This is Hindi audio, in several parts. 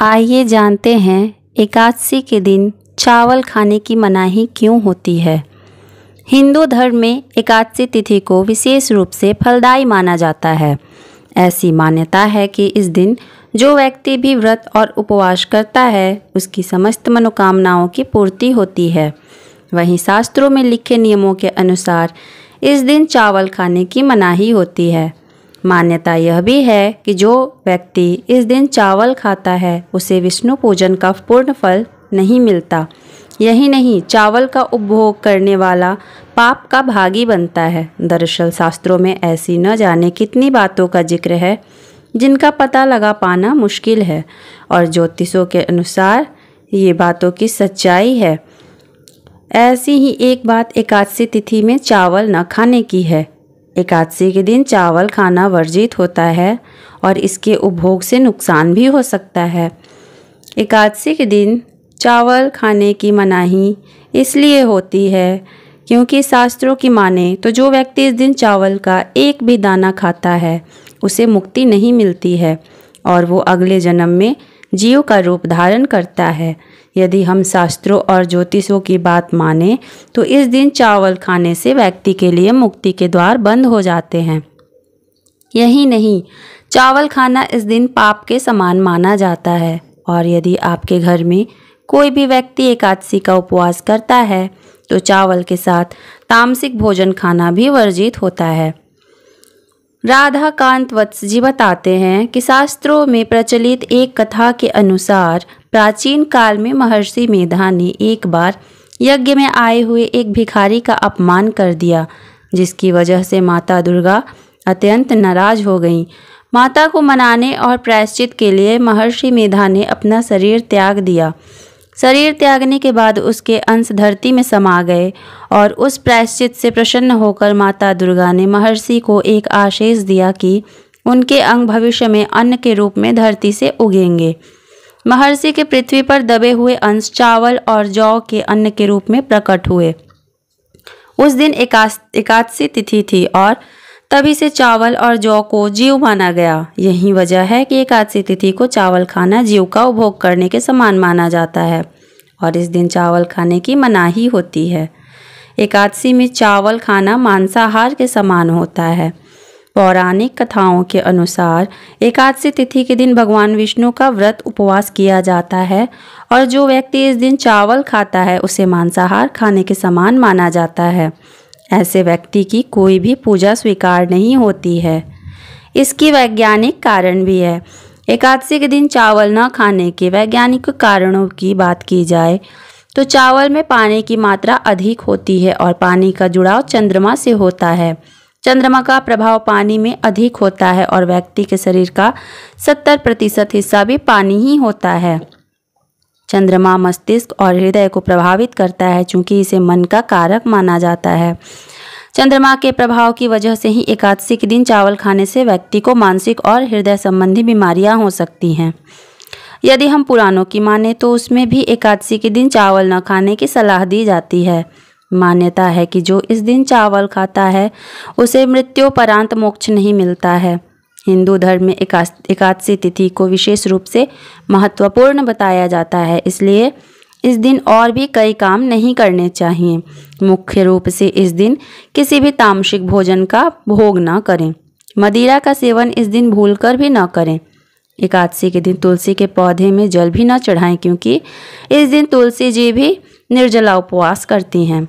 आइए जानते हैं एकादशी के दिन चावल खाने की मनाही क्यों होती है। हिंदू धर्म में एकादशी तिथि को विशेष रूप से फलदायी माना जाता है। ऐसी मान्यता है कि इस दिन जो व्यक्ति भी व्रत और उपवास करता है उसकी समस्त मनोकामनाओं की पूर्ति होती है। वहीं शास्त्रों में लिखे नियमों के अनुसार इस दिन चावल खाने की मनाही होती है। मान्यता यह भी है कि जो व्यक्ति इस दिन चावल खाता है उसे विष्णु पूजन का पूर्ण फल नहीं मिलता। यही नहीं, चावल का उपभोग करने वाला पाप का भागी बनता है। दरअसल शास्त्रों में ऐसी न जाने कितनी बातों का जिक्र है जिनका पता लगा पाना मुश्किल है और ज्योतिषों के अनुसार ये बातों की सच्चाई है। ऐसी ही एक बात एकादशी तिथि में चावल न खाने की है। एकादशी के दिन चावल खाना वर्जित होता है और इसके उपभोग से नुकसान भी हो सकता है। एकादशी के दिन चावल खाने की मनाही इसलिए होती है क्योंकि शास्त्रों की माने तो जो व्यक्ति इस दिन चावल का एक भी दाना खाता है उसे मुक्ति नहीं मिलती है और वो अगले जन्म में जीव का रूप धारण करता है। यदि हम शास्त्रों और ज्योतिषों की बात माने तो इस दिन चावल खाने से व्यक्ति के लिए मुक्ति के द्वार बंद हो जाते हैं। यही नहीं, चावल खाना इस दिन पाप के समान माना जाता है और यदि आपके घर में कोई भी व्यक्ति एकादशी का उपवास करता है तो चावल के साथ तामसिक भोजन खाना भी वर्जित होता है। राधाकांत वत्स जी बताते हैं कि शास्त्रों में प्रचलित एक कथा के अनुसार प्राचीन काल में महर्षि मेधा ने एक बार यज्ञ में आए हुए एक भिखारी का अपमान कर दिया, जिसकी वजह से माता दुर्गा अत्यंत नाराज हो गईं। माता को मनाने और प्रायश्चित के लिए महर्षि मेधा ने अपना शरीर त्याग दिया। शरीर त्यागने के बाद उसके अंश धरती में समा गए और उस प्रायश्चित से प्रसन्न होकर माता दुर्गा ने महर्षि को एक आशीष दिया कि उनके अंग भविष्य में अन्न के रूप में धरती से उगेंगे। महर्षि के पृथ्वी पर दबे हुए अंश चावल और जौ के अन्न के रूप में प्रकट हुए। उस दिन एकादशी तिथि थी और तभी से चावल और जौ को जीव माना गया। यही वजह है कि एकादशी तिथि को चावल खाना जीव का उपभोग करने के समान माना जाता है और इस दिन चावल खाने की मनाही होती है। एकादशी में चावल खाना मांसाहार के समान होता है। पौराणिक कथाओं के अनुसार एकादशी तिथि के दिन भगवान विष्णु का व्रत उपवास किया जाता है और जो व्यक्ति इस दिन चावल खाता है उसे मांसाहार खाने के समान माना जाता है। ऐसे व्यक्ति की कोई भी पूजा स्वीकार नहीं होती है। इसकी वैज्ञानिक कारण भी है। एकादशी के दिन चावल न खाने के वैज्ञानिक कारणों की बात की जाए तो चावल में पानी की मात्रा अधिक होती है और पानी का जुड़ाव चंद्रमा से होता है। चंद्रमा का प्रभाव पानी में अधिक होता है और व्यक्ति के शरीर का 70% हिस्सा भी पानी ही होता है। चंद्रमा मस्तिष्क और हृदय को प्रभावित करता है चूँकि इसे मन का कारक माना जाता है। चंद्रमा के प्रभाव की वजह से ही एकादशी के दिन चावल खाने से व्यक्ति को मानसिक और हृदय संबंधी बीमारियां हो सकती हैं। यदि हम पुराणों की माने तो उसमें भी एकादशी के दिन चावल न खाने की सलाह दी जाती है। मान्यता है कि जो इस दिन चावल खाता है उसे मृत्योपरांत मोक्ष नहीं मिलता है। हिंदू धर्म में एकादशी तिथि को विशेष रूप से महत्वपूर्ण बताया जाता है, इसलिए इस दिन और भी कई काम नहीं करने चाहिए। मुख्य रूप से इस दिन किसी भी तामसिक भोजन का भोग न करें। मदिरा का सेवन इस दिन भूलकर भी न करें। एकादशी के दिन तुलसी के पौधे में जल भी न चढ़ाएं क्योंकि इस दिन तुलसी जी भी निर्जला उपवास करती हैं।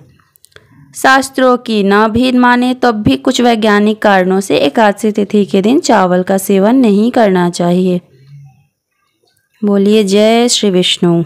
शास्त्रों की न भी माने तब भी कुछ वैज्ञानिक कारणों से एकादशी तिथि के दिन चावल का सेवन नहीं करना चाहिए। बोलिए जय श्री विष्णु।